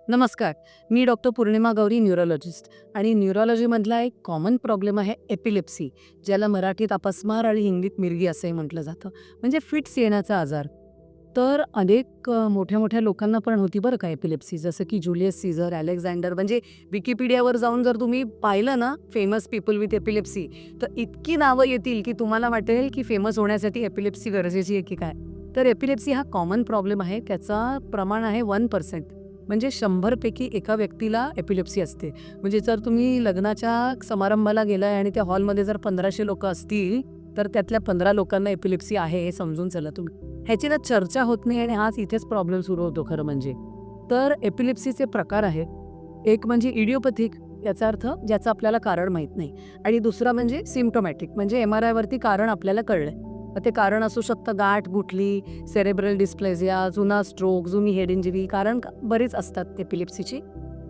नमस्कार. मी doctor Purnima Gauri, neurologist. आणि न्यूरोलॉजीमधला एक कॉमन प्रॉब्लेम आहे एपिलेप्सी, ज्याला मराठीत अपस्मार आणि हिंदीत मिरगी असंही म्हटलं जातं. म्हणजे फिट्स येण्याचा आजार. तर अनेक मोठ्या-मोठ्या लोकांना पण होती बरं का एपिलेप्सी, जसं की जुलियस सीझर, अलेक्झांडर. म्हणजे विकिपीडियावर जाऊन जर तुम्ही पाहिलं ना फेमस पीपल विथ एपिलेप्सी, तर इतकी नावं येतील की तुम्हाला वाटेल की फेमस होण्यासाठी एपिलेप्सी गरजेची आहे की काय. तर एपिलेप्सी हा कॉमन प्रॉब्लेम आहे. त्याचा प्रमाण आहे 1%. म्हणजे 100 पैकी एका व्यक्तीला एपिलेप्सी असते. म्हणजे जर तुम्ही लग्नाच्या समारंभाला गेलाय आणि त्या हॉलमध्ये जर 1500 लोकं असतील, तर त्यातल्या 15 लोकांना एपिलेप्सी आहे हे समजून चला तुम्ही. ह्याची ना चर्चा होत नाही आणि हाच इथेच प्रॉब्लेम सुरू होतो खरं म्हणजे. तर एपिलेप्सीचे प्रकार आहेत. एक म्हणजे इडिओपॅथिक, याचा अर्थ ज्याचं आपल्याला कारण माहीत नाही. आणि दुसरा म्हणजे सिम्प्टोमॅटिक, म्हणजे MRIवरती कारण आपल्याला कळलंय. मग ते कारण असू शकतं गाठ गुठली, सेरेब्रल डिस्प्लेझिया, जुना स्ट्रोक, जुनी हेड इंजरी. कारण बरीच असतात एपिलेप्सीची.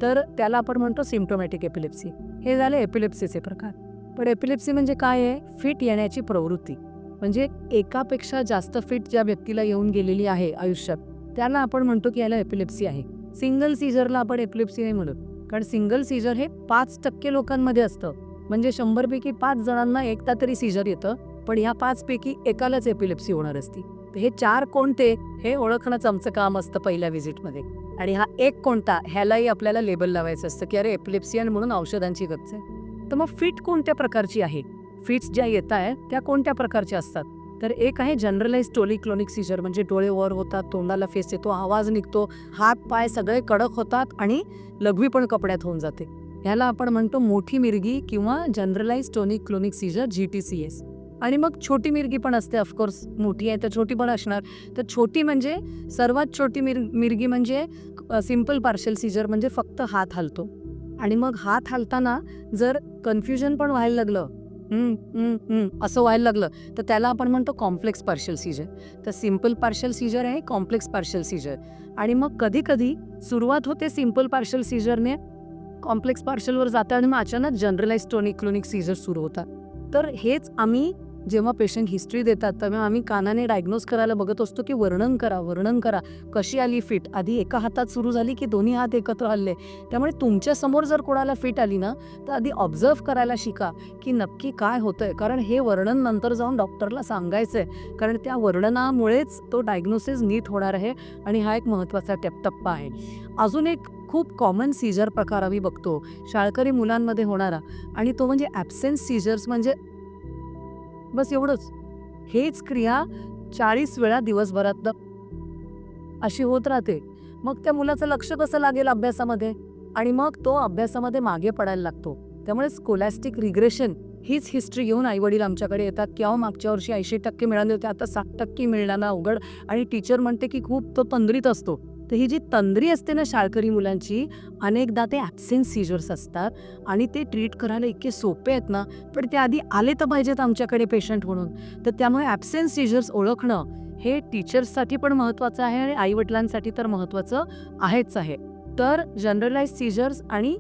तर त्याला आपण म्हणतो सिम्प्टोमॅटिक एपिलेप्सी. हे झाले एपिलेप्सीचे प्रकार. पण एपिलेप्सी म्हणजे काय आहे? फिट येण्याची प्रवृत्ती. म्हणजे एकापेक्षा जास्त फिट ज्या व्यक्तीला येऊन गेलेली आहे आयुष्यात, त्याला आपण म्हणतो की याला एपिलेप्सी आहे. सिंगल सीझरला आपण एपिलेप्सी नाही म्हणत, कारण सिंगल सीझर हे 5% लोकांमध्ये असतं. म्हणजे 100 पैकी 5 जणांना एकदा तरी सीझर येतं, पण ह्या 5 पैकी एकालाच एपिलेप्सी होणार असती. तर हे 4 कोणते हे ओळखणंच आमचं काम असतं पहिल्या व्हिजिटमध्ये. आणि हा एक कोणता ह्यालाही आपल्याला लेबल लावायचं असतं की अरे एपिलेप्सियन म्हणून औषधांची गरज आहे. तर मग फिट कोणत्या प्रकारची आहे? फिट्स ज्या येत आहेत त्या कोणत्या प्रकारच्या असतात? तर एक आहे जनरलाइज टोनिक-क्लोनिक सीझर, म्हणजे डोळे वर होतात, तोंडाला फेस येतो, आवाज निघतो, हात पाय सगळे कडक होतात आणि लघवी पण कपड्यात होऊन जाते. ह्याला आपण म्हणतो मोठी मिरगी किंवा जनरलाइज टोनिक-क्लोनिक सीझर, GTCS. आणि मग छोटी मिरगी पण असते. ऑफकोर्स मोठी आहे तर छोटी पण असणार. तर छोटी म्हणजे सर्वात छोटी मिरगी म्हणजे सिंपल पार्शल सीझर, म्हणजे फक्त हात हलतो. आणि मग हात हलताना जर कन्फ्युजन पण व्हायला लागलं, असं व्हायला लागलं, तर त्याला आपण म्हणतो कॉम्प्लेक्स पार्शल सीझर. तर सिंपल पार्शल सीझर आहे, कॉम्प्लेक्स पार्शल सीझर. आणि मग कधी कधी सुरुवात होते सिंपल पार्शल सीझरने, कॉम्प्लेक्स पार्शलवर जातं आणि मग अचानक जनरलाइज टोनिक क्लोनिक सीझर सुरू होतात. तर हेच आम्ही जेव्हा पेशंट हिस्ट्री देतात तेव्हा आम्ही कानाने डायग्नोज करायला बघत असतो की वर्णन करा कशी आली फिट. आधी एका हातात सुरू झाली की दोन्ही हात एकत्र हल्ले. त्यामुळे तुमच्या समोर जर कोणाला फिट आली ना, तर आधी ऑब्झर्व करायला शिका की नक्की काय होतंय, कारण हे वर्णन नंतर जाऊन डॉक्टरला सांगायचंय, कारण त्या वर्णनामुळेच तो डायग्नोसिस नीट होणार आहे. आणि हा एक महत्त्वाचा टप्पा आहे. अजून एक खूप कॉमन सीझर प्रकार आम्ही बघतो शाळकरी मुलांमध्ये होणारा, आणि तो म्हणजे ॲब्सेन्स सीझर्स. म्हणजे बस एवढंच. हेच क्रिया 40 वेळा दिवसभरात अशी होत राहते. मग त्या मुलाचं लक्ष कसं लागेल अभ्यासामध्ये, आणि मग तो अभ्यासामध्ये मागे पडायला लागतो. त्यामुळे स्कोलॅस्टिक रिग्रेशन हीच हिस्ट्री घेऊन आईवडील आमच्याकडे येतात की अहो मागच्या वर्षी 80% मिळाले होते, आता 60% मिळण्याला अवघड. आणि टीचर म्हणते की खूप तो तंद्रीत असतो. तर ही जी तंद्री असते ना शाळकरी मुलांची, अनेकदा ते ॲब्सेन्स सीझर्स असतात. आणि ते ट्रीट करायला इतके सोपे आहेत ना, पण ते आधी आले तर पाहिजेत आमच्याकडे पेशंट म्हणून. तर त्यामुळे ॲब्सेन्स सीझर्स ओळखणं हे टीचर्ससाठी पण महत्त्वाचं आहे आणि आईवडिलांसाठी तर महत्त्वाचं आहेच आहे. तर जनरलाइज सीझर्स आणि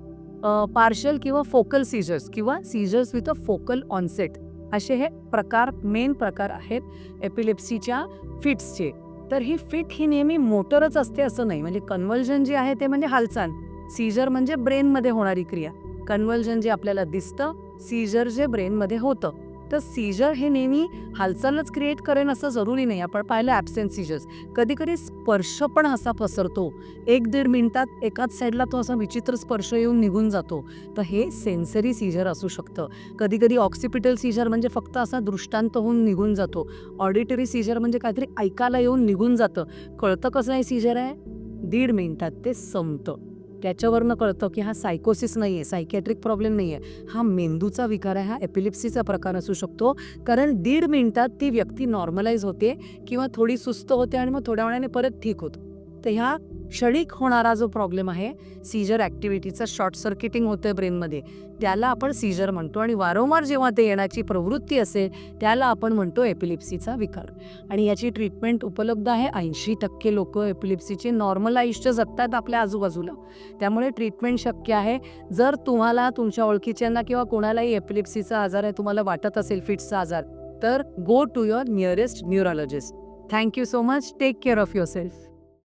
पार्शल किंवा फोकल सीझर्स किंवा seizures with a focal onset, असे हे प्रकार, मेन प्रकार आहेत एपिलेप्सीच्या फिट्सचे. तर ही फिट ही नेहमी मोटरच असते असं नाही. म्हणजे कन्व्हल्जन जे आहे ते म्हणजे हालचाल, सीझर म्हणजे ब्रेनमध्ये होणारी क्रिया. कन्व्हल्जन जे आपल्याला दिसतं, सीझर जे ब्रेनमध्ये होतं. तर सीझर हे नेहमी हालचालच क्रिएट करेन असं जरुरी नाही. आपण पाहिलं ॲब्सेंट सीझर्स, कधी कधी स्पर्श पण असा पसरतो. 1-1.5 मिनिटात एकाच साईडला तो असा विचित्र स्पर्श येऊन निघून जातो. तर हे सेन्सरी सीझर असू शकतं. कधी कधी ऑक्सिपिटल सीझर म्हणजे फक्त असा दृष्टांत होऊन निघून जातो. ऑडिटरी सीझर म्हणजे काहीतरी ऐकायला येऊन निघून जातं. कळतं कसं आहे सीझर आहे? 1.5 मिनिटात ते संपतं. त्याच्यावरनं कळतं की हा सायकोसिस नाही आहे, सायकॅट्रिक प्रॉब्लेम नाही आहे, हा मेंदूचा विकार आहे, हा एपिलेप्सीचा प्रकार असू शकतो. कारण 1.5 मिनिटात ती व्यक्ती नॉर्मलाइज होते किंवा थोडी सुस्त होते आणि मग थोड्या वेळाने परत ठीक होतं. तर ह्या क्षणिक होणारा जो प्रॉब्लेम आहे सीझर ॲक्टिव्हिटीचा, शॉर्ट सर्किटिंग होतं ब्रेनमध्ये, त्याला आपण सीझर म्हणतो. आणि वारंवार जेव्हा ते येण्याची प्रवृत्ती असेल त्याला आपण म्हणतो एपिलेप्सीचा विकार. आणि याची ट्रीटमेंट उपलब्ध आहे. 80% लोक एपिलेप्सीचे नॉर्मल आयुष्य जगतात आपल्या आजूबाजूला. त्यामुळे ट्रीटमेंट शक्य आहे. जर तुम्हाला तुमच्या ओळखीच्यांना किंवा कोणालाही एपिलेप्सीचा आजार आहे, तुम्हाला वाटत असेल फिट्सचा आजार, तर go to your nearest neurologist. Thank you so much. Take care of yourself.